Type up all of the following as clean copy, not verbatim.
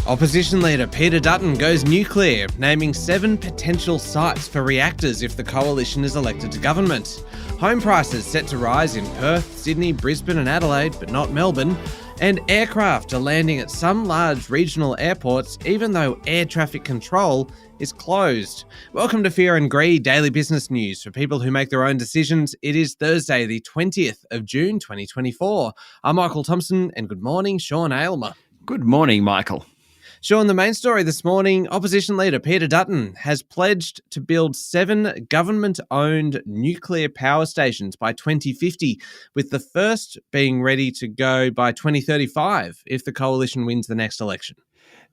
Opposition Leader Peter Dutton goes nuclear, naming 7 potential sites for reactors if the coalition is elected to government. Home prices set to rise in Perth, Sydney, Brisbane and Adelaide, but not Melbourne. And aircraft are landing at some large regional airports, even though air traffic control is closed. Welcome to Fear and Greed Daily Business News for people who make their own decisions. It is Thursday, the 20th of June, 2024. I'm Michael Thompson, and good morning, Sean Aylmer. Good morning, Michael. Sean, the main story this morning, Opposition Leader Peter Dutton has pledged to build 7 government-owned nuclear power stations by 2050, with the first being ready to go by 2035 if the coalition wins the next election.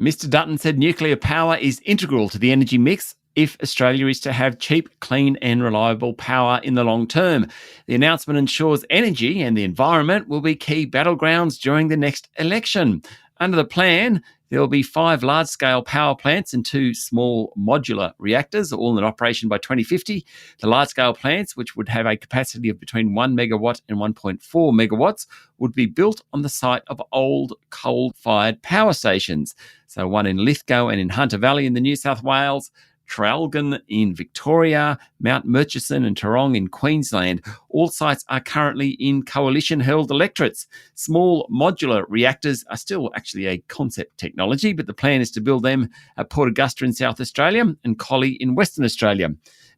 Mr. Dutton said nuclear power is integral to the energy mix if Australia is to have cheap, clean and reliable power in the long term. The announcement ensures energy and the environment will be key battlegrounds during the next election. Under the plan, there will be 5 large-scale power plants and 2 small modular reactors, all in operation by 2050. The large-scale plants, which would have a capacity of between 1 megawatt and 1.4 megawatts, would be built on the site of old coal-fired power stations. So one in Lithgow and in Hunter Valley in the New South Wales, Traralgon in Victoria, Mount Murchison and Tarong in Queensland. All sites are currently in coalition-held electorates. Small modular reactors are still actually a concept technology, but the plan is to build them at Port Augusta in South Australia and Collie in Western Australia.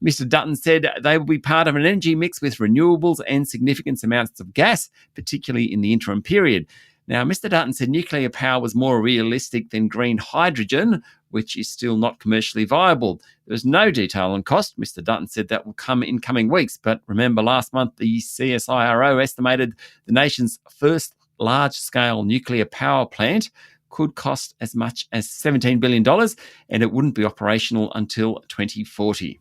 Mr. Dutton said they will be part of an energy mix with renewables and significant amounts of gas, particularly in the interim period. Now, Mr. Dutton said nuclear power was more realistic than green hydrogen, which is still not commercially viable. There was no detail on cost. Mr. Dutton said that will come in coming weeks. But remember, last month, the CSIRO estimated the nation's first large-scale nuclear power plant could cost as much as $17 billion, and it wouldn't be operational until 2040.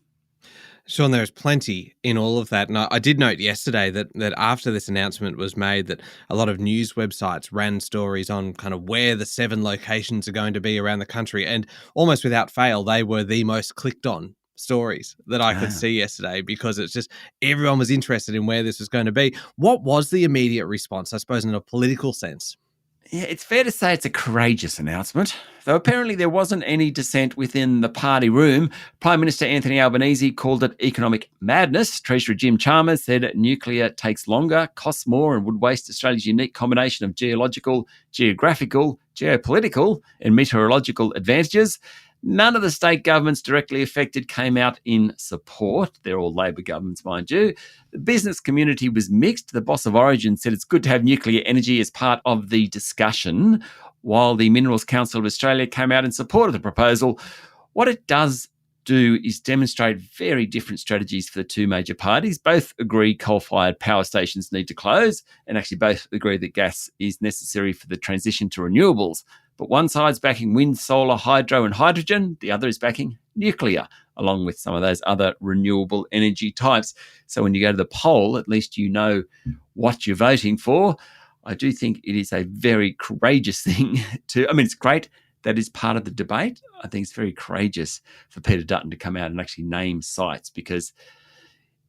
Sean, there is plenty in all of that. And I did note yesterday that after this announcement was made, that a lot of news websites ran stories on kind of where the 7 locations are going to be around the country. And almost without fail, they were the most clicked on stories that I could see yesterday, because it's just everyone was interested in where this was going to be. What was the immediate response, I suppose, in a political sense? Yeah, it's fair to say it's a courageous announcement, though apparently there wasn't any dissent within the party room. Prime Minister Anthony Albanese called it economic madness. Treasurer Jim Chalmers said nuclear takes longer, costs more and would waste Australia's unique combination of geological, geographical, geopolitical and meteorological advantages. None of the state governments directly affected came out in support. They're all Labor governments, mind you. The business community was mixed. The boss of Origin said it's good to have nuclear energy as part of the discussion, while the Minerals Council of Australia came out in support of the proposal. What it does do is demonstrate very different strategies for the 2 major parties. Both agree coal-fired power stations need to close, and actually both agree that gas is necessary for the transition to renewables. But one side's backing wind, solar, hydro and hydrogen. The other is backing nuclear, along with some of those other renewable energy types. So when you go to the poll, at least you know what you're voting for. I do think it is a very courageous thing it's great that is part of the debate. I think it's very courageous for Peter Dutton to come out and actually name sites, because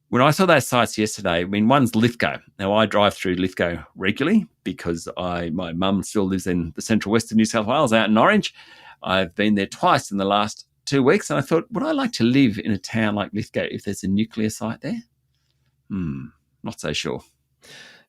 when I saw those sites yesterday, one's Lithgow. Now, I drive through Lithgow regularly because my mum still lives in the central western New South Wales, out in Orange. I've been there twice in the last 2 weeks, and I thought, would I like to live in a town like Lithgow if there's a nuclear site there? Not so sure.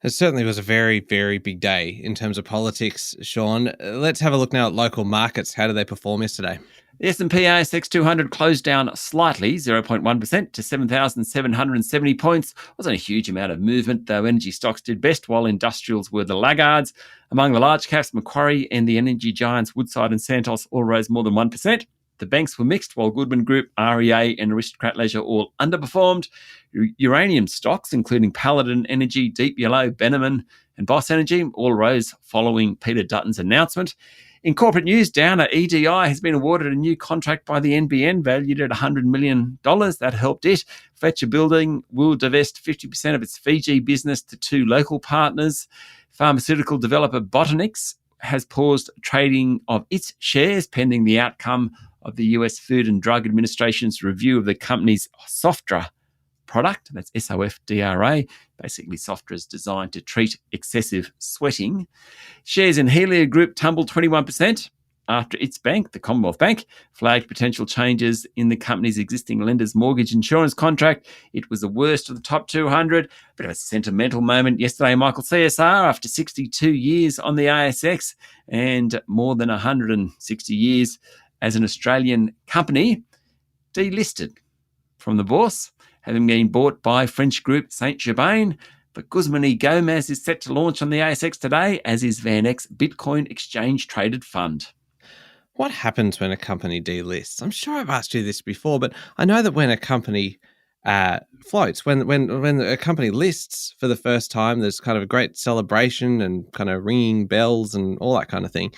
It certainly was a very, very big day in terms of politics, Sean. Let's have a look now at local markets. How did they perform yesterday? The S&P ASX 200 closed down slightly, 0.1% to 7,770 points. Wasn't a huge amount of movement, though energy stocks did best, while industrials were the laggards. Among the large caps, Macquarie and the energy giants Woodside and Santos all rose more than 1%. The banks were mixed, while Goodman Group, REA and Aristocrat Leisure all underperformed. Uranium stocks, including Paladin Energy, Deep Yellow, Benjamin and Boss Energy, all rose following Peter Dutton's announcement. In corporate news, Downer EDI has been awarded a new contract by the NBN valued at $100 million. That helped it. Fletcher Building will divest 50% of its Fiji business to 2 local partners. Pharmaceutical developer Botanix has paused trading of its shares pending the outcome of the US Food and Drug Administration's review of the company's Sofdra product. That's SOFDRA. Basically, Sofdra is designed to treat excessive sweating. Shares in Helia Group tumbled 21%. after its bank, the Commonwealth Bank, flagged potential changes in the company's existing lender's mortgage insurance contract. It was the worst of the top 200. Bit of a sentimental moment yesterday, Michael. CSR, after 62 years on the ASX and more than 160 years as an Australian company, delisted from the bourse, having been bought by French group Saint-Gobain. But Guzman Gomez is set to launch on the ASX today, as is VanEck's Bitcoin exchange-traded fund. What happens when a company delists? I'm sure I've asked you this before, but I know that when a company floats, when a company lists for the first time, there's kind of a great celebration and kind of ringing bells and all that kind of thing.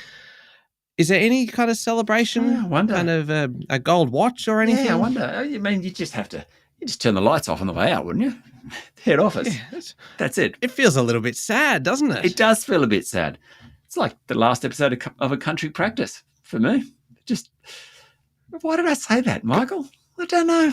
Is there any kind of celebration? I wonder. Kind of a gold watch or anything? Yeah, I wonder. I mean, you just turn the lights off on the way out, wouldn't you? Head office. Yeah, that's it. It feels a little bit sad, doesn't it? It does feel a bit sad. It's like the last episode of A Country Practice for me. Just, why did I say that, Michael? I don't know.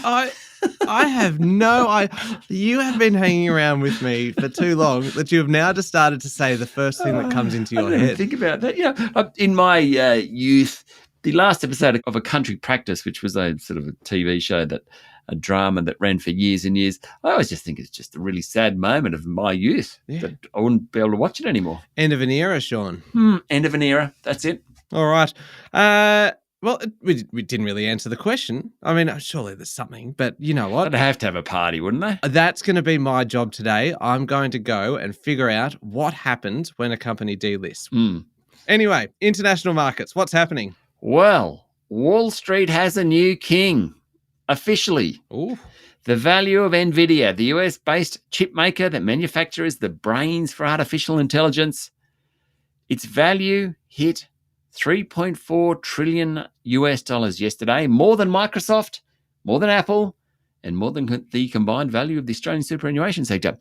I have no idea. You have been hanging around with me for too long that you have now just started to say the first thing that comes into your head. Think about that. You know, in my youth, the last episode of A Country Practice, which was a sort of a TV show, a drama that ran for years and years, I always just think it's just a really sad moment of my youth that I wouldn't be able to watch it anymore. End of an era, Sean. End of an era. That's it. All right. Well, we didn't really answer the question. I mean, surely there's something, but you know what? They'd have to have a party, wouldn't they? That's going to be my job today. I'm going to go and figure out what happens when a company delists. Anyway, international markets, what's happening? Well, Wall Street has a new king, officially. Ooh. The value of NVIDIA, the US-based chip maker that manufactures the brains for artificial intelligence, its value hit $3.4 trillion yesterday, more than Microsoft, more than Apple, and more than the combined value of the Australian superannuation sector.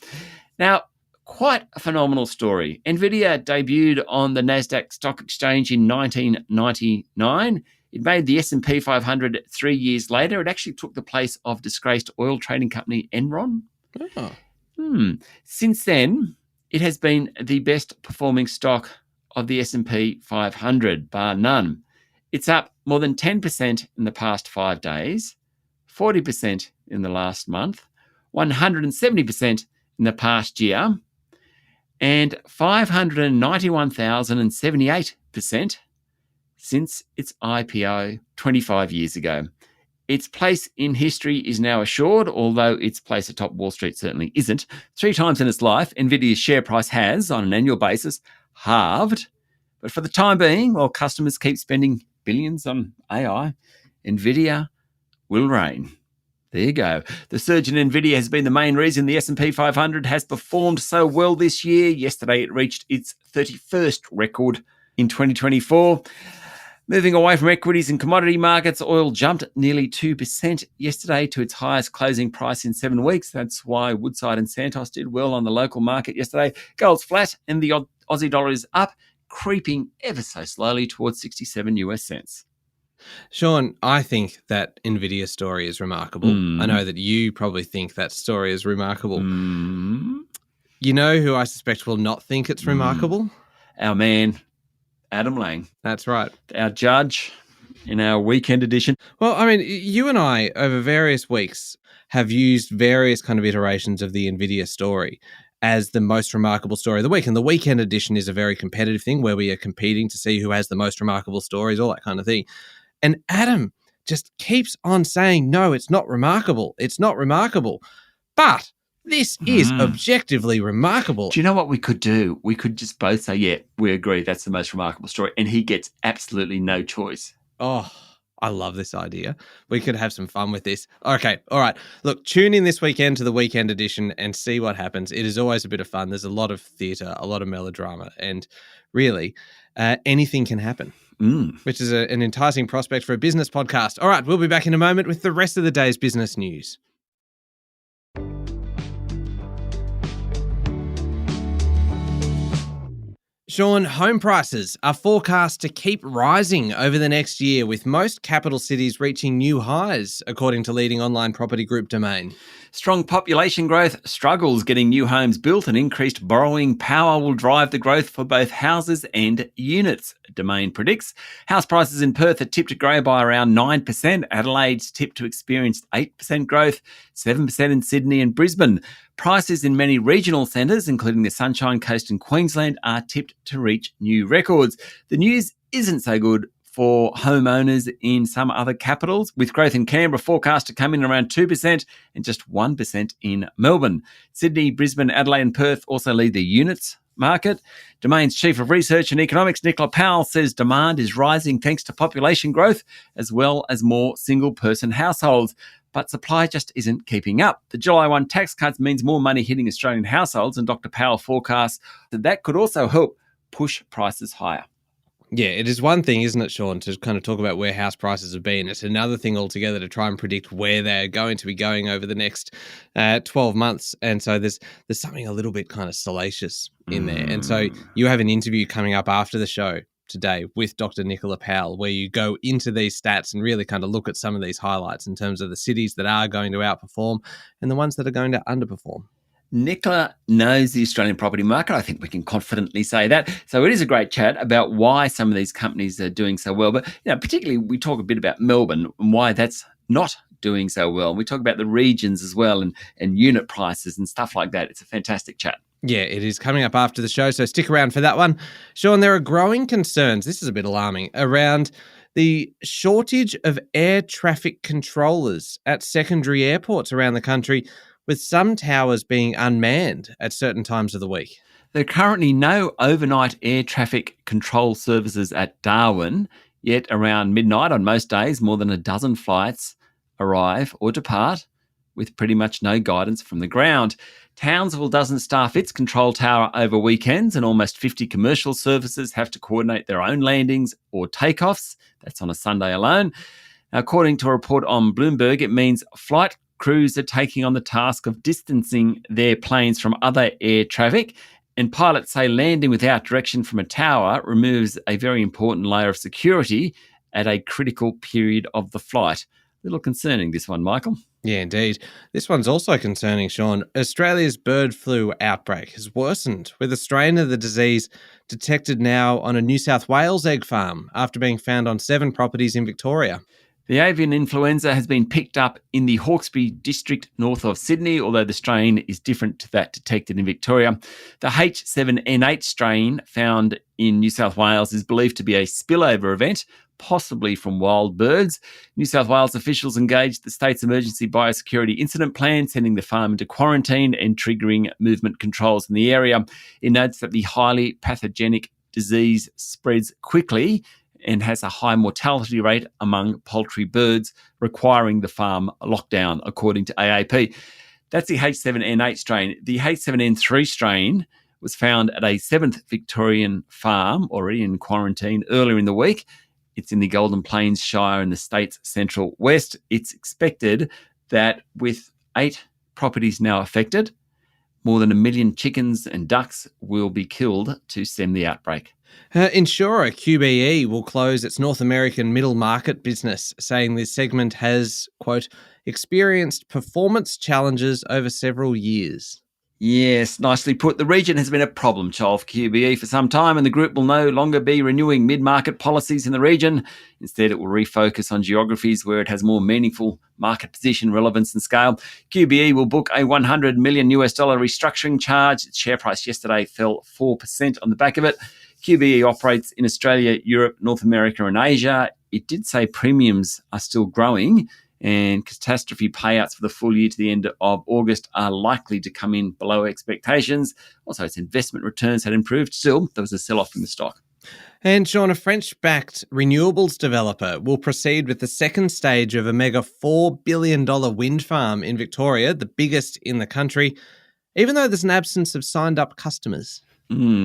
Now, quite a phenomenal story. NVIDIA debuted on the Nasdaq Stock Exchange in 1999. It made the S&P 500 3 years later. It actually took the place of disgraced oil trading company Enron. Oh. Since then, it has been the best performing stock of the S&P 500, bar none. It's up more than 10% in the past 5 days, 40% in the last month, 170% in the past year, and 591,078% since its IPO 25 years ago. Its place in history is now assured, although its place atop Wall Street certainly isn't. 3 times in its life, NVIDIA's share price has, on an annual basis, halved. But for the time being, while customers keep spending billions on AI, NVIDIA will reign. There you go. The surge in NVIDIA has been the main reason the S&P 500 has performed so well this year. Yesterday, it reached its 31st record in 2024. Moving away from equities and commodity markets, oil jumped nearly 2% yesterday to its highest closing price in 7 weeks. That's why Woodside and Santos did well on the local market yesterday. Gold's flat and the Aussie dollar is up, creeping ever so slowly towards 67 US cents. Sean, I think that NVIDIA story is remarkable. I know that you probably think that story is remarkable. You know who I suspect will not think it's remarkable? Our man, Adam Lang. That's right. Our judge in our weekend edition. Well, I mean, you and I, over various weeks, have used various kind of iterations of the NVIDIA story as the most remarkable story of the week. And the weekend edition is a very competitive thing where we are competing to see who has the most remarkable stories, all that kind of thing. And Adam just keeps on saying, no, it's not remarkable. It's not remarkable. But this is objectively remarkable. Do you know what we could do? We could just both say, yeah, we agree that's the most remarkable story. And he gets absolutely no choice. Oh, I love this idea. We could have some fun with this. Okay, all right. Look, tune in this weekend to the weekend edition and see what happens. It is always a bit of fun. There's a lot of theatre, a lot of melodrama, and really anything can happen, which is an enticing prospect for a business podcast. All right, we'll be back in a moment with the rest of the day's business news. Sean, home prices are forecast to keep rising over the next year, with most capital cities reaching new highs, according to leading online property group Domain. Strong population growth, struggles getting new homes built, and increased borrowing power will drive the growth for both houses and units, Domain predicts. House prices in Perth are tipped to grow by around 9%. Adelaide's tipped to experience 8% growth, 7% in Sydney and Brisbane. Prices in many regional centres, including the Sunshine Coast and Queensland, are tipped to reach new records. The news isn't so good for homeowners in some other capitals, with growth in Canberra forecast to come in around 2% and just 1% in Melbourne. Sydney, Brisbane, Adelaide and Perth also lead the units market. Domain's Chief of Research and Economics, Nicola Powell, says demand is rising thanks to population growth as well as more single-person households. But supply just isn't keeping up. The July 1 tax cuts means more money hitting Australian households, and Dr. Powell forecasts that could also help push prices higher. Yeah, it is one thing, isn't it, Sean, to kind of talk about where house prices have been. It's another thing altogether to try and predict where they're going to be going over the next 12 months. And so there's something a little bit kind of salacious in there. And so you have an interview coming up after the show today with Dr. Nicola Powell, where you go into these stats and really kind of look at some of these highlights in terms of the cities that are going to outperform and the ones that are going to underperform. Nicola knows the Australian property market. I think we can confidently say that. So it is a great chat about why some of these companies are doing so well. But particularly we talk a bit about Melbourne and why that's not doing so well. We talk about the regions as well and unit prices and stuff like that. It's a fantastic chat. Yeah, it is coming up after the show, so stick around for that one. Sean, there are growing concerns, this is a bit alarming, around the shortage of air traffic controllers at secondary airports around the country, with some towers being unmanned at certain times of the week. There are currently no overnight air traffic control services at Darwin, yet around midnight on most days, more than a dozen flights arrive or depart with pretty much no guidance from the ground. Townsville doesn't staff its control tower over weekends, and almost 50 commercial services have to coordinate their own landings or takeoffs. That's on a Sunday alone. Now, according to a report on Bloomberg, it means flight crews are taking on the task of distancing their planes from other air traffic, and pilots say landing without direction from a tower removes a very important layer of security at a critical period of the flight. A little concerning, this one, Michael. Yeah, indeed. This one's also concerning, Sean. Australia's bird flu outbreak has worsened, with a strain of the disease detected now on a New South Wales egg farm after being found on 7 properties in Victoria. The avian influenza has been picked up in the Hawkesbury district north of Sydney, although the strain is different to that detected in Victoria. The H7N8 strain found in New South Wales is believed to be a spillover event, possibly from wild birds. New South Wales officials engaged the state's emergency biosecurity incident plan, sending the farm into quarantine and triggering movement controls in the area. It notes that the highly pathogenic disease spreads quickly and has a high mortality rate among poultry birds, requiring the farm lockdown, according to AAP. That's the H7N8 strain. The H7N3 strain was found at a 7th Victorian farm, already in quarantine, earlier in the week. It's in the Golden Plains Shire in the state's central west. It's expected that with 8 properties now affected, more than 1 million chickens and ducks will be killed to stem the outbreak. Insurer QBE will close its North American middle market business, saying this segment has, quote, experienced performance challenges over several years. Yes, nicely put. The region has been a problem child for QBE for some time, and the group will no longer be renewing mid-market policies in the region. Instead, it will refocus on geographies where it has more meaningful market position, relevance and scale. QBE will book a $100 million restructuring charge. Its share price yesterday fell 4% on the back of it. QBE operates in Australia, Europe, North America and Asia. It did say premiums are still growing, and catastrophe payouts for the full year to the end of August are likely to come in below expectations. Also, its investment returns had improved. Still, there was a sell-off in the stock. And Sean, a French-backed renewables developer will proceed with the second stage of a mega $4 billion wind farm in Victoria, the biggest in the country, even though there's an absence of signed-up customers.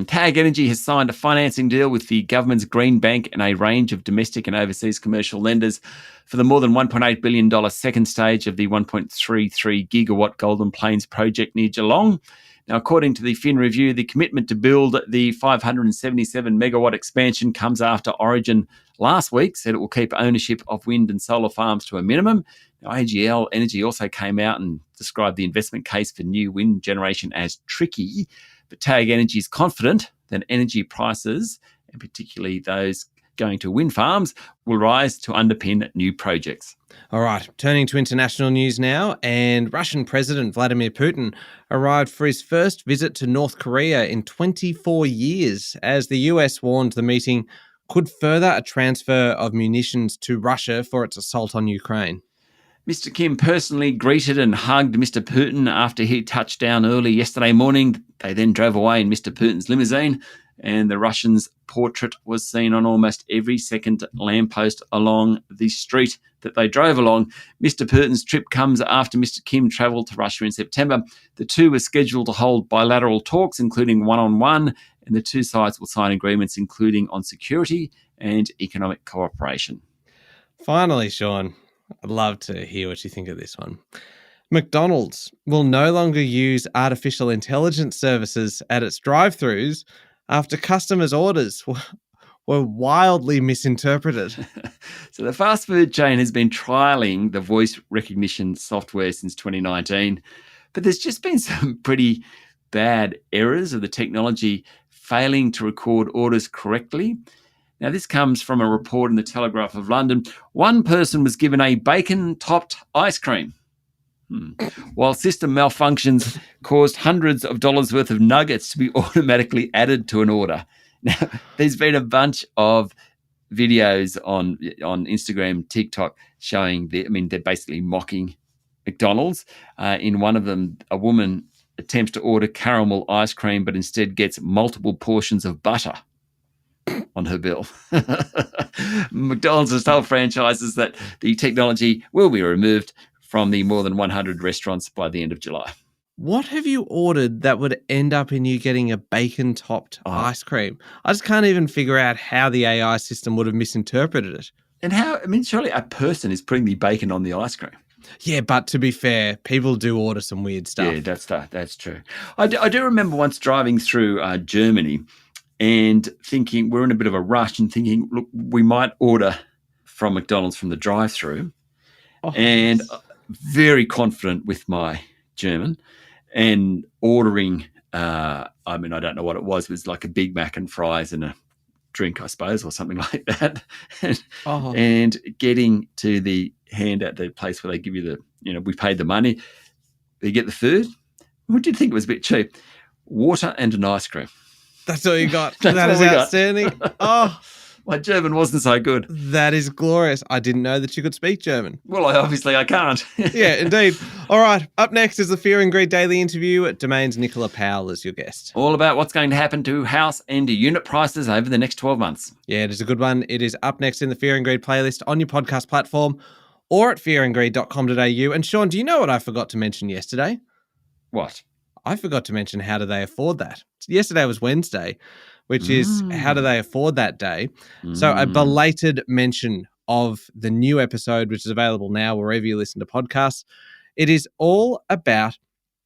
TAG Energy has signed a financing deal with the government's Green Bank and a range of domestic and overseas commercial lenders for the more than $1.8 billion second stage of the 1.33 gigawatt Golden Plains project near Geelong. Now, according to the Fin Review, the commitment to build the 577 megawatt expansion comes after Origin last week said it will keep ownership of wind and solar farms to a minimum. Now, AGL Energy also came out and described the investment case for new wind generation as tricky, but TAG Energy is confident that energy prices, and particularly those going to wind farms, will rise to underpin new projects. All right, turning to international news now, and Russian President Vladimir Putin arrived for his first visit to North Korea in 24 years, as the US warned the meeting could further a transfer of munitions to Russia for its assault on Ukraine. Mr. Kim personally greeted and hugged Mr. Putin after he touched down early yesterday morning. They then drove away in Mr. Putin's limousine, and the Russian's portrait was seen on almost every second lamppost along the street that they drove along. Mr. Putin's trip comes after Mr. Kim travelled to Russia in September. The two were scheduled to hold bilateral talks, including one-on-one, and the two sides will sign agreements including on security and economic cooperation. Finally, Sean, I'd love to hear what you think of this one. McDonald's will no longer use artificial intelligence services at its drive-thrus after customers' orders were wildly misinterpreted. So the fast food chain has been trialling the voice recognition software since 2019, but there's just been some pretty bad errors of the technology failing to record orders correctly. Now, this comes from a report in the Telegraph of London. One person was given a bacon-topped ice cream, while system malfunctions caused hundreds of dollars worth of nuggets to be automatically added to an order. Now, there's been a bunch of videos on Instagram, TikTok, showing they're basically mocking McDonald's. In one of them, a woman attempts to order caramel ice cream, but instead gets multiple portions of butter on her bill. McDonald's has told franchises that the technology will be removed from the more than 100 restaurants by the end of July. What have you ordered that would end up in you getting a bacon-topped ice cream? I just can't even figure out how the AI system would have misinterpreted it. And how, surely a person is putting the bacon on the ice cream. Yeah, but to be fair, people do order some weird stuff. Yeah, that's true. I do remember once driving through Germany and thinking, we're in a bit of a rush and thinking, look, we might order from McDonald's from the drive-through. And very confident with my German and ordering, I don't know what it was like a Big Mac and fries and a drink, I suppose, or something like that. And getting to the hand at the place where they give you we paid the money, you get the food. What did you think? It was a bit cheap? Water and an ice cream. That's all you got. That is outstanding. My German wasn't so good. That is glorious. I didn't know that you could speak German. Well, I can't. Yeah, indeed. All right. Up next is the Fear and Greed Daily Interview. Domain's Nicola Powell is your guest. All about what's going to happen to house and unit prices over the next 12 months. Yeah, it is a good one. It is up next in the Fear and Greed playlist on your podcast platform or at fearandgreed.com.au. And Sean, do you know what I forgot to mention yesterday? What? I forgot to mention how do they afford that. Yesterday was Wednesday, which is how do they afford that day. So a belated mention of the new episode, which is available now wherever you listen to podcasts. It is all about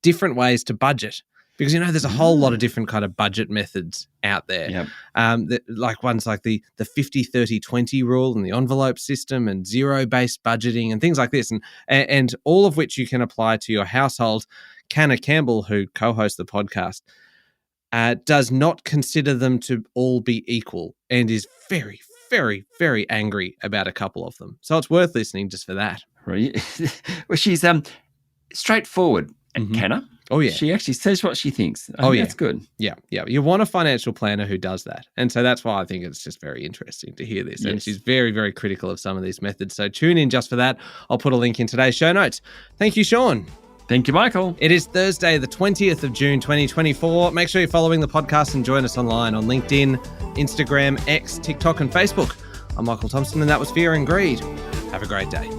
different ways to budget. Because, there's a whole lot of different kind of budget methods out there. Yep. Like ones like the 50-30-20 rule and the envelope system and zero-based budgeting and things like this. And all of which you can apply to your household. Canna Campbell, who co-hosts the podcast, does not consider them to all be equal and is very, very, very angry about a couple of them. So it's worth listening just for that. Right. Well, she's straightforward, Canna. Oh, yeah. She actually says what she thinks. That's good. Yeah. You want a financial planner who does that. And so that's why I think it's just very interesting to hear this. Yes. And she's very, very critical of some of these methods. So tune in just for that. I'll put a link in today's show notes. Thank you, Sean. Thank you, Michael. It is Thursday, the 20th of June, 2024. Make sure you're following the podcast and join us online on LinkedIn, Instagram, X, TikTok, and Facebook. I'm Michael Thompson, and that was Fear and Greed. Have a great day.